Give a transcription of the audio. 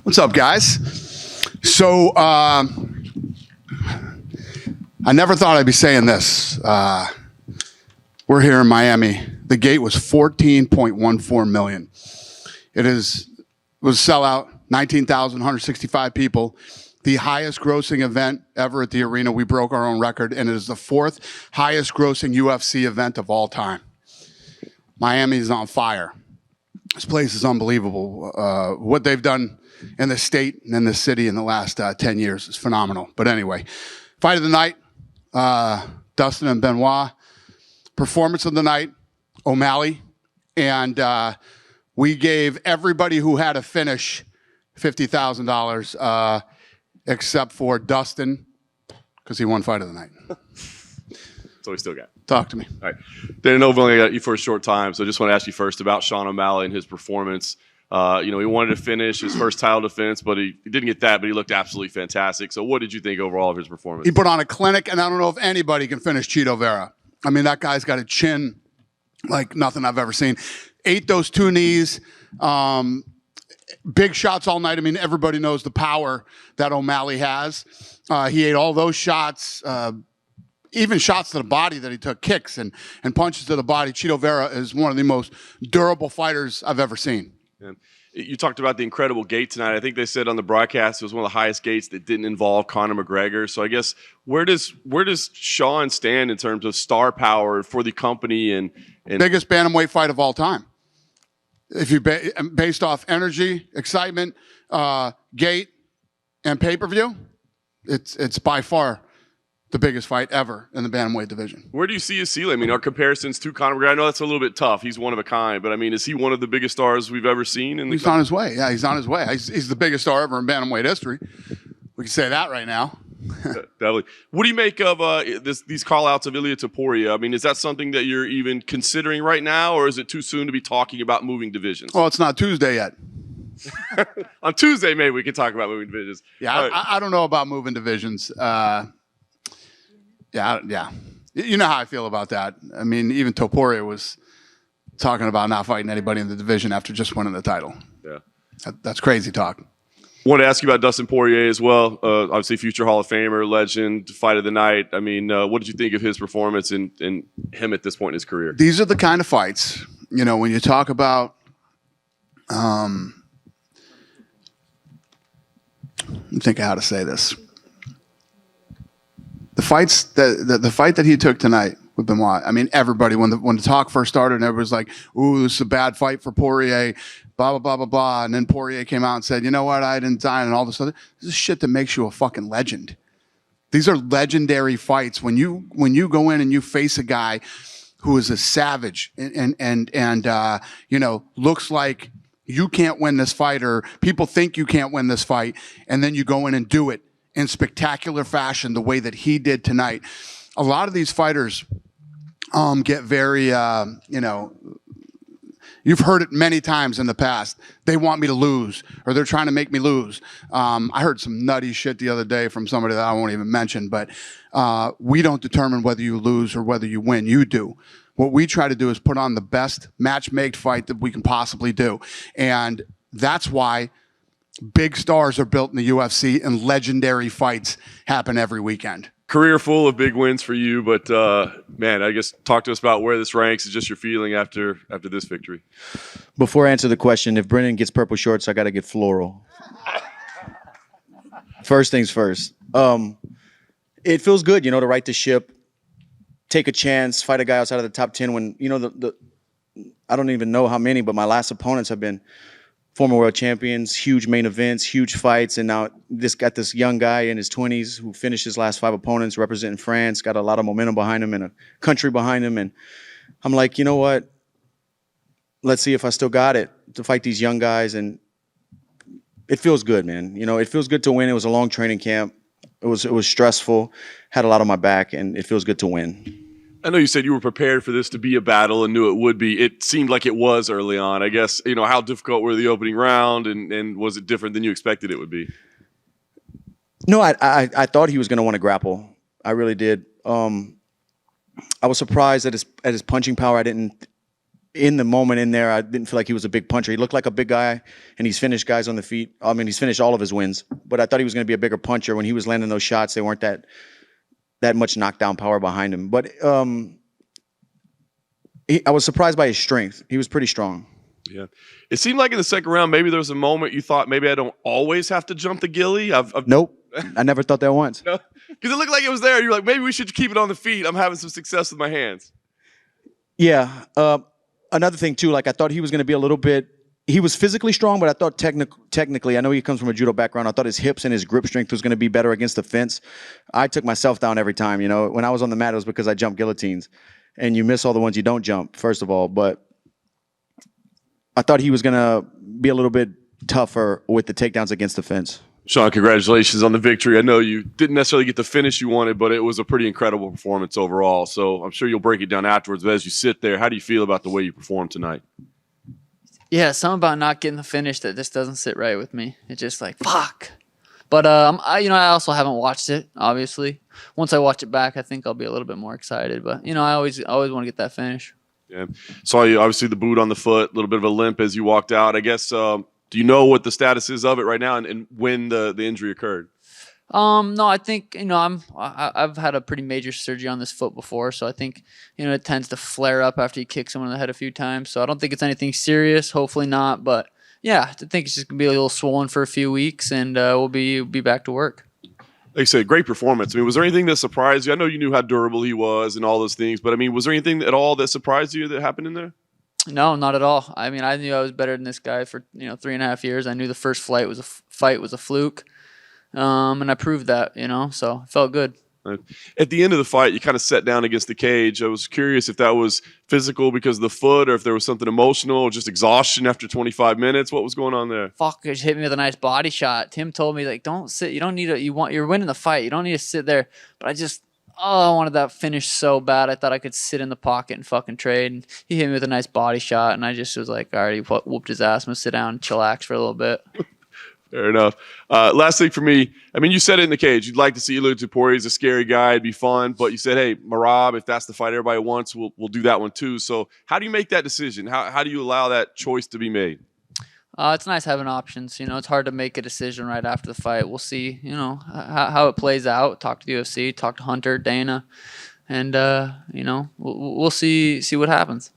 What's up, guys? So, I never thought I'd be saying this. We're here in Miami. The gate was 14.14 million. It was a sellout, 19,165 people. The highest grossing event ever at the arena. We broke our own record, and it is the 4th highest grossing UFC event of all time. Miami is on fire. This place is unbelievable. What they've done in the state and in the city in the last 10 years is phenomenal. But anyway, fight of the night, Dustin and Benoit. Performance of the night, O'Malley. And we gave everybody who had a finish $50,000 except for Dustin, because he won fight of the night. So we still got. Talk to me. All right. Didn't know we've only got you for a short time, so I just want to ask you first about Sean O'Malley and his performance. He wanted to finish his first title defense, but he didn't get that, but he looked absolutely fantastic. So what did you think overall of his performance? He put on a clinic, and I don't know if anybody can finish Cheeto Vera. I mean, that guy's got a chin like nothing I've ever seen. Ate those 2 knees. Big shots all night. I mean, everybody knows the power that O'Malley has. He ate all those shots, even shots to the body that he took, kicks and punches to the body. Cheeto Vera is one of the most durable fighters I've ever seen. Yeah. You talked about the incredible gate tonight. I think they said on the broadcast it was one of the highest gates that didn't involve Conor McGregor. So I guess where does Sean stand in terms of star power for the company and biggest bantamweight fight of all time? If you based off energy, excitement, gate, and pay-per-view, it's by far the biggest fight ever in the bantamweight division. Where do you see his ceiling? I mean, our comparisons to Conor McGregor, I know that's a little bit tough. He's one of a kind, but I mean, is he one of the biggest stars we've ever seen? He's on his way. Yeah, he's on his way. He's the biggest star ever in bantamweight history. We can say that right now. Definitely. What do you make of these call-outs of Ilia Topuria? I mean, is that something that you're even considering right now, or is it too soon to be talking about moving divisions? Well, it's not Tuesday yet. On Tuesday, maybe we can talk about moving divisions. Yeah, I don't know about moving divisions. Yeah. You know how I feel about that. I mean, even Topuria was talking about not fighting anybody in the division after just winning the title. Yeah. That's crazy talk. I want to ask you about Dustin Poirier as well. Obviously, future Hall of Famer, legend, fight of the night. I mean, what did you think of his performance and him at this point in his career? These are the kind of fights, when you talk about think of how to say this. The fight that he took tonight with Benoit. I mean, everybody when the talk first started, and everybody was like, "Ooh, this is a bad fight for Poirier." Blah blah blah blah blah. And then Poirier came out and said, "You know what? I didn't die," and all this other. This is shit that makes you a fucking legend. These are legendary fights. When you go in and you face a guy who is a savage and looks like you can't win this fight, or people think you can't win this fight, and then you go in and do it in spectacular fashion the way that he did tonight. A lot of these fighters get very, you've heard it many times in the past. They want me to lose, or they're trying to make me lose. I heard some nutty shit the other day from somebody that I won't even mention, but we don't determine whether you lose or whether you win. You do. What we try to do is put on the best match-made fight that we can possibly do. And that's why big stars are built in the UFC and legendary fights happen every weekend. Career full of big wins for you, but man, I guess talk to us about where this ranks and just your feeling after this victory. Before I answer the question, if Brennan gets purple shorts, I got to get floral. First things first. It feels good, to right the ship, take a chance, fight a guy outside of the top 10 when, I don't even know how many, but my last opponents have been former world champions, huge main events, huge fights, and now got this young guy in his 20s who finished his last 5 opponents representing France, got a lot of momentum behind him and a country behind him. And I'm like, you know what? Let's see if I still got it to fight these young guys. And it feels good, man. It feels good to win. It was a long training camp. It was stressful, had a lot on my back, and it feels good to win. I know you said you were prepared for this to be a battle and knew it would be. It seemed like it was early on. I guess, how difficult were the opening round, and was it different than you expected it would be? No, I thought he was going to want to grapple. I really did. I was surprised at his punching power. in the moment in there, I didn't feel like he was a big puncher. He looked like a big guy, and he's finished guys on the feet. I mean, he's finished all of his wins, but I thought he was going to be a bigger puncher. When he was landing those shots, they weren't that much knockdown power behind him. But I was surprised by his strength. He was pretty strong. Yeah. It seemed like in the second round, maybe there was a moment you thought maybe I don't always have to jump the gilly. Nope. I never thought that once. Because it looked like it was there. You're like, maybe we should keep it on the feet. I'm having some success with my hands. Yeah. Another thing, too, like I thought he was going to be a little bit – he was physically strong, but I thought technically – I know he comes from a judo background. I thought his hips and his grip strength was going to be better against the fence. I took myself down every time. You know, when I was on the mat, it was because I jumped guillotines. And you miss all the ones you don't jump, first of all. But I thought he was going to be a little bit tougher with the takedowns against the fence. Sean, congratulations on the victory. I know you didn't necessarily get the finish you wanted, but it was a pretty incredible performance overall. So I'm sure you'll break it down afterwards. But as you sit there, how do you feel about the way you performed tonight? Yeah, something about not getting the finish that just doesn't sit right with me. It's just like, fuck. But I also haven't watched it, obviously. Once I watch it back, I think I'll be a little bit more excited. But, I always want to get that finish. Yeah. Saw you, obviously, the boot on the foot, a little bit of a limp as you walked out. I guess, do you know what the status is of it right now and when the injury occurred? No, I think, I've had a pretty major surgery on this foot before. So I think, it tends to flare up after you kick someone in the head a few times. So I don't think it's anything serious. Hopefully not. But, yeah, I think it's just going to be a little swollen for a few weeks and we'll be back to work. Like I said, great performance. I mean, was there anything that surprised you? I know you knew how durable he was and all those things, but I mean, was there anything at all that surprised you that happened in there? No, not at all. I mean, I knew I was better than this guy for 3.5 years. I knew the first fight was a fluke, and I proved that. So it felt good. At the end of the fight, you kind of sat down against the cage. I was curious if that was physical because of the foot or if there was something emotional or just exhaustion after 25 minutes. What was going on there? Fuck, just hit me with a nice body shot. Tim told me, like, don't sit. You don't need to. You're winning the fight. You don't need to sit there. But I wanted that finish so bad. I thought I could sit in the pocket and fucking trade. And he hit me with a nice body shot, and I just was like, all right, he whooped his ass. I'm gonna sit down and chillax for a little bit. Fair enough. Last thing for me, I mean, you said it in the cage. You'd like to see you lose to Poirier. He's a scary guy. It'd be fun. But you said, hey, Merab, if that's the fight everybody wants, we'll do that one too. So how do you make that decision? How do you allow that choice to be made? It's nice having options. It's hard to make a decision right after the fight. We'll see, how it plays out. Talk to the UFC, talk to Hunter, Dana, and, we'll see what happens.